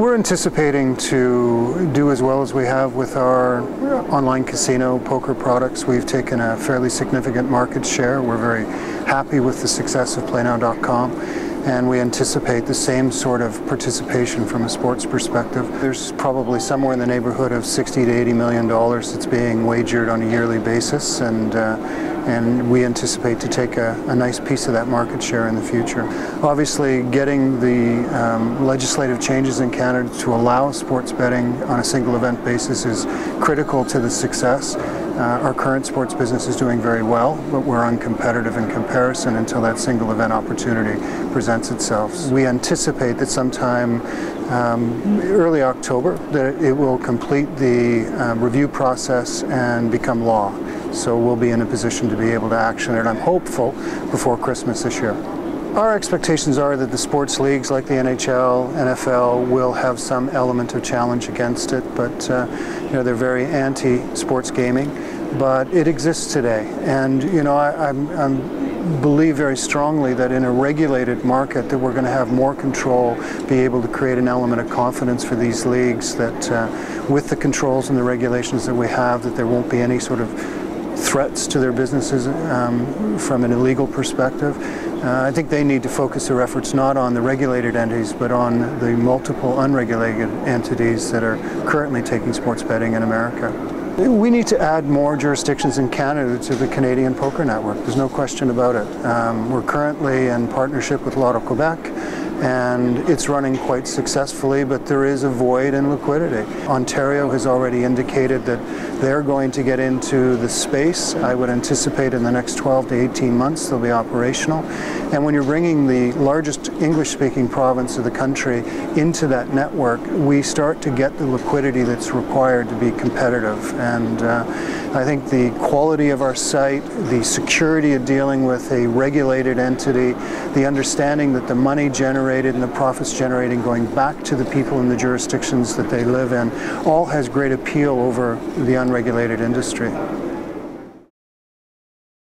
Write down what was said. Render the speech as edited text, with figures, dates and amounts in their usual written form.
We're anticipating to do as well as we have with our online casino poker products. We've taken a fairly significant market share. We're very happy with the success of PlayNow.com, and we anticipate the same sort of participation from a sports perspective. There's probably somewhere in the neighborhood of $60 to $80 million that's being wagered on a yearly basis, and we anticipate to take a nice piece of that market share in the future. Obviously, getting the legislative changes in Canada to allow sports betting on a single event basis is critical to the success. Our current sports business is doing very well, but we're uncompetitive in comparison until that single event opportunity presents itself. We anticipate that sometime early October that it will complete the review process and become law. So we'll be in a position to be able to action it, I'm hopeful, before Christmas this year. Our expectations are that the sports leagues like the NHL, NFL will have some element of challenge against it, but they're very anti-sports gaming, but it exists today. And I believe very strongly that in a regulated market that we're going to have more control, be able to create an element of confidence for these leagues that with the controls and the regulations that we have, that there won't be any sort of threats to their businesses from an illegal perspective. I think they need to focus their efforts not on the regulated entities, but on the multiple unregulated entities that are currently taking sports betting in America. We need to add more jurisdictions in Canada to the Canadian Poker Network. There's no question about it. We're currently in partnership with Lotto Quebec, and it's running quite successfully, but there is a void in liquidity. Ontario has already indicated that they're going to get into the space. I would anticipate in the next 12 to 18 months they'll be operational. And when you're bringing the largest English-speaking province of the country into that network, we start to get the liquidity that's required to be competitive. And I think the quality of our site, the security of dealing with a regulated entity, the understanding that the money generated and the profits generated going back to the people in the jurisdictions that they live in, all has great appeal over the unregulated industry.